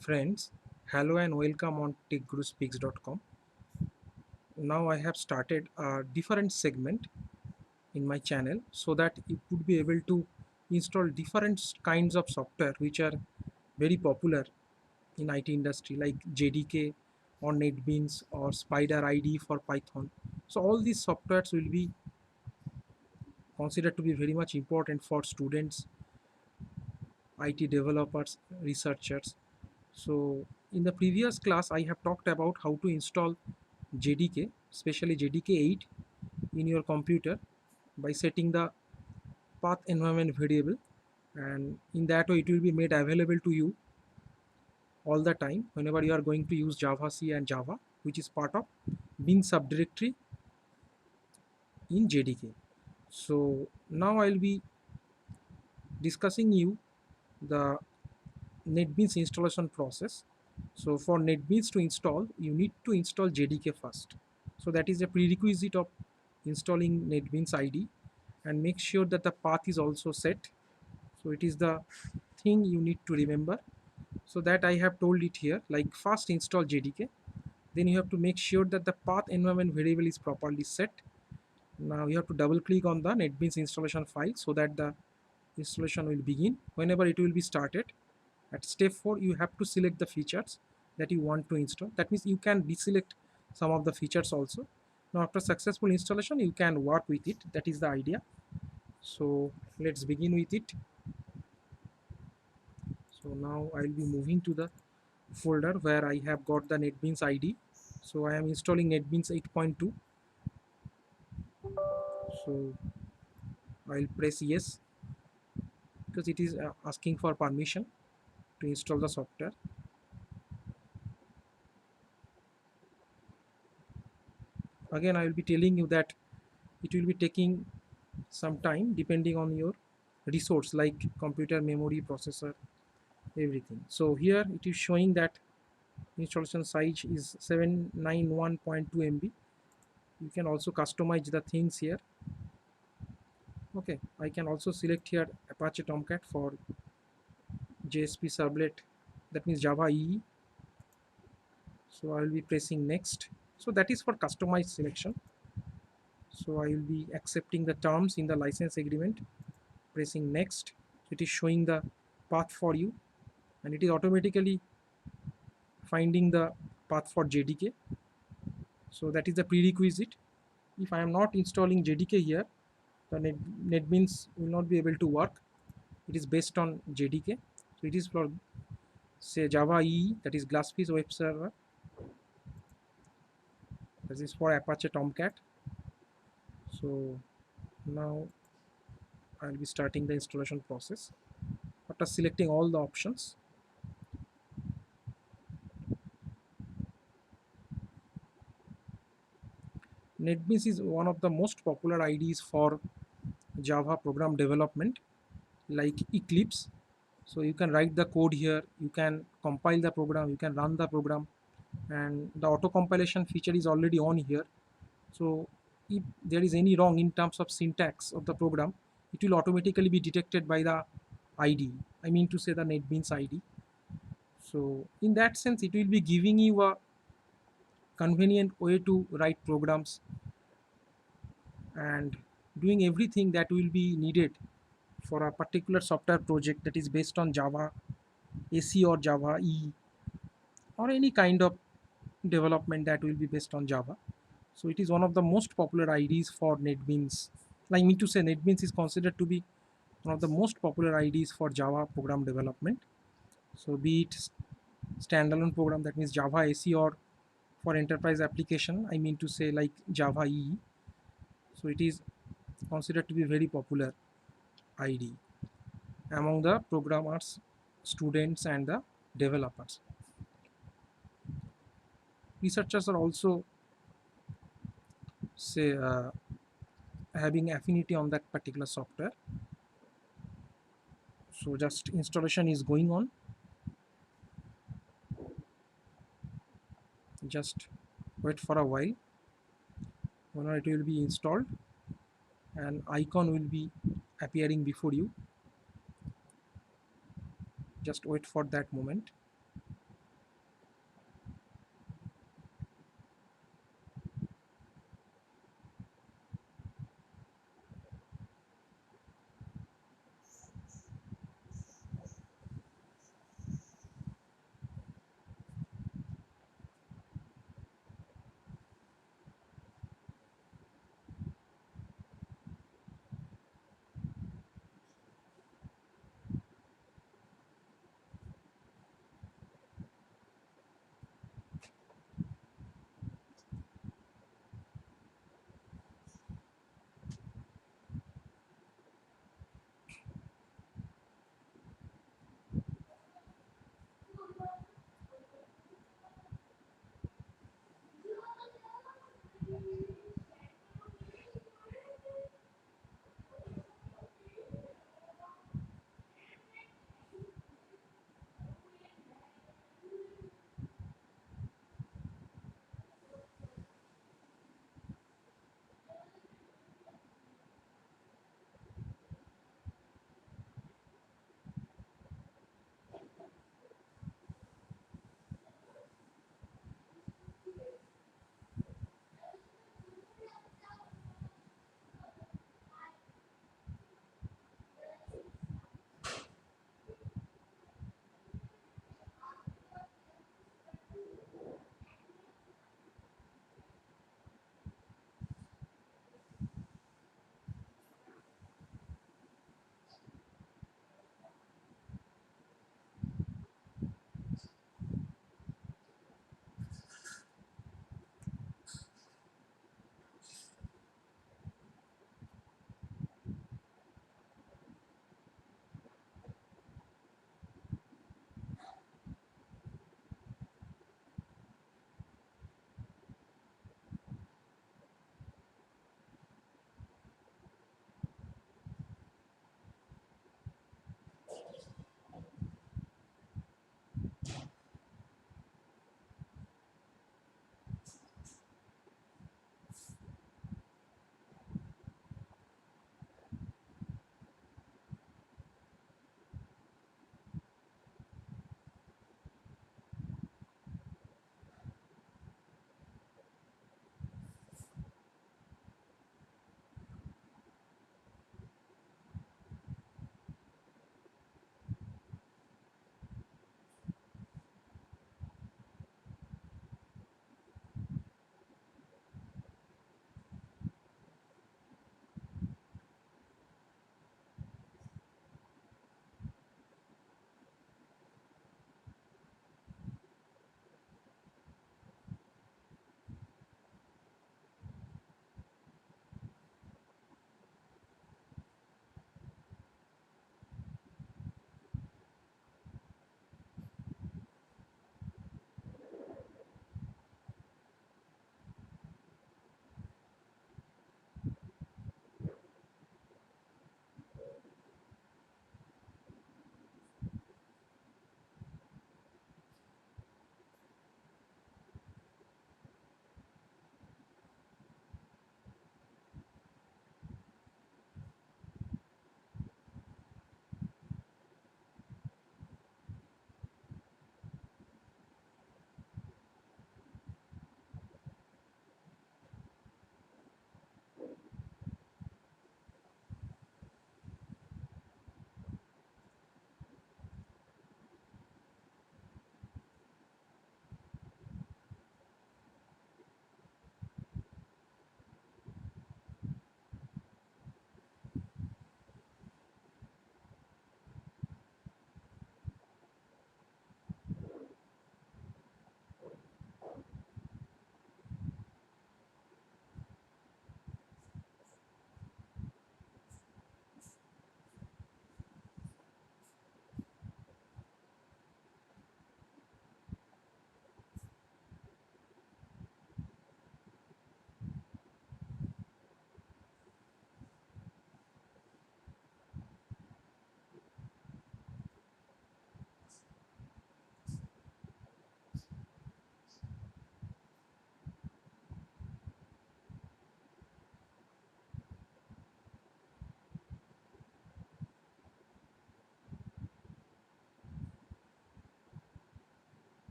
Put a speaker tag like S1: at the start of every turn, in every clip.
S1: Friends, hello and welcome on techguruspeaks.com. Now I have started a different segment in my channel so that you could be able to install different kinds of software which are very popular in IT industry like JDK or NetBeans or Spider IDE for Python. So all these softwares will be considered to be very much important for students, IT developers, researchers. So in the previous class, I have talked about how to install JDK, especially JDK 8 in your computer by setting the path environment variable, and in that way it will be made available to you all the time whenever you are going to use Java C and Java, which is part of bin subdirectory in JDK. So now I'll be discussing you the NetBeans installation process. So for NetBeans to install, you need to install JDK first. So that is a prerequisite of installing NetBeans ID, and make sure that the path is also set. So it is the thing you need to remember. So that I have told it here, like first install JDK, then you have to make sure that the path environment variable is properly set. Now you have to double click on the NetBeans installation file so that the installation will begin. Whenever it will be started, at step 4 you have to select the features that you want to install. That means you can deselect some of the features also. Now after successful installation you can work with it. That is the idea. So let's begin with it. So now I will be moving to the folder where I have got the NetBeans ID. So I am installing NetBeans 8.2. So I'll press yes because it is asking for permission to install the software. Again, I will be telling you that it will be taking some time depending on your resource like computer memory, processor, everything. So here it is showing that installation size is 791.2 MB. You can also customize the things here. Okay, I can also select here Apache Tomcat for JSP servlet, that means Java EE. So I will be pressing next. So that is for customized selection. So I will be accepting the terms in the license agreement, pressing next. It is showing the path for you, and it is automatically finding the path for JDK. So that is the prerequisite. If I am not installing JDK here, the NetBeans will not be able to work. It is based on JDK. So it is for say Java EE, that is Glassfish web server. This is for Apache Tomcat. So now I'll be starting the installation process. After selecting all the options, NetBeans is one of the most popular IDEs for Java program development, like Eclipse. So you can write the code here, you can compile the program, you can run the program, and the auto compilation feature is already on here. So if there is any wrong in terms of syntax of the program, it will automatically be detected by the ID. I mean to say the NetBeans ID. So in that sense, it will be giving you a convenient way to write programs and doing everything that will be needed for a particular software project that is based on Java AC or Java E or any kind of development that will be based on Java. So it is one of the most popular IDs for NetBeans. I mean to say NetBeans is considered to be one of the most popular IDs for Java program development. So be it standalone program, that means Java AC, or for enterprise application, I mean to say like Java EE. So it is considered to be very popular ID among the programmers, students, and the developers. Researchers are also say having affinity on that particular software. So just installation is going on. Just wait for a while. When it will be installed, an icon will be appearing before you. Just wait for that moment.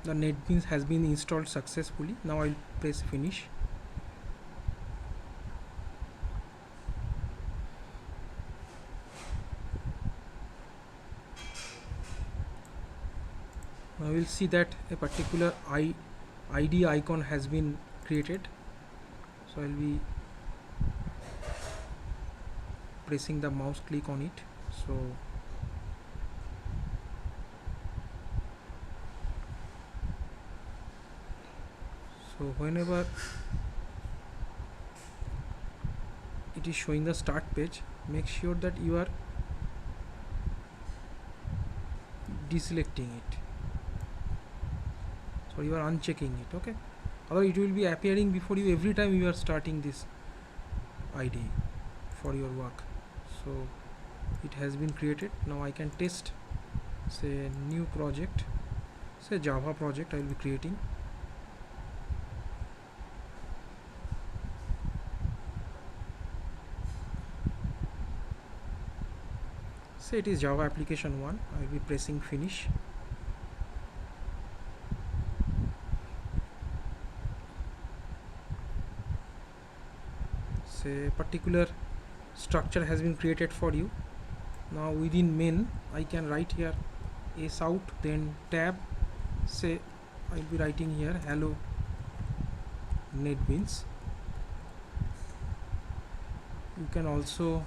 S1: The NetBeans has been installed successfully. Now I'll press finish. Now we'll see that a particular ID icon has been created. So I'll be pressing the mouse click on it. So whenever it is showing the start page, make sure that you are deselecting it, so you are unchecking it, okay? Otherwise it will be appearing before you every time you are starting this ID for your work. So it has been created. Now I can test, say, new project, say Java project I will be creating. Say it is Java application 1. I will be pressing finish. Say particular structure has been created for you. Now within main I can write here s out, then tab. Say I'll be writing here hello NetBeans. You can also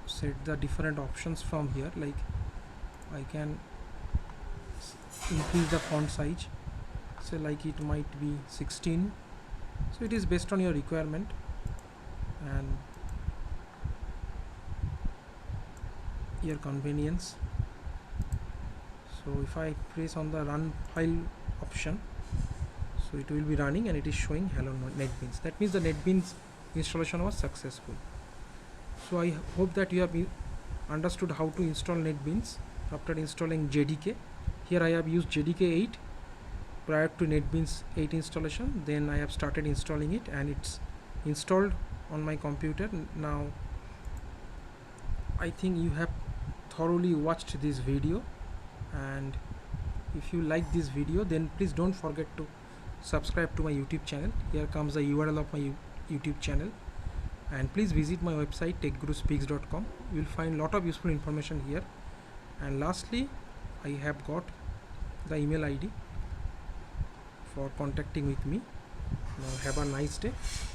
S1: set the different options from here, like I can increase the font size, say like it might be 16. So it is based on your requirement and your convenience. So if I press on the run file option, so it will be running and it is showing hello NetBeans. That means the NetBeans installation was successful. So I hope that you have understood how to install NetBeans after installing JDK. Here I have used JDK 8 prior to NetBeans 8 installation. Then I have started installing it and it's installed on my computer. Now I think you have thoroughly watched this video, and if you like this video then please don't forget to subscribe to my YouTube channel. Here comes the URL of my YouTube channel, and please visit my website techguruspeaks.com. you will find lot of useful information here. And lastly, I have got the email ID for contacting with me. Now have a nice day.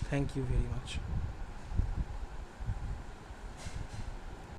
S1: Thank you very much.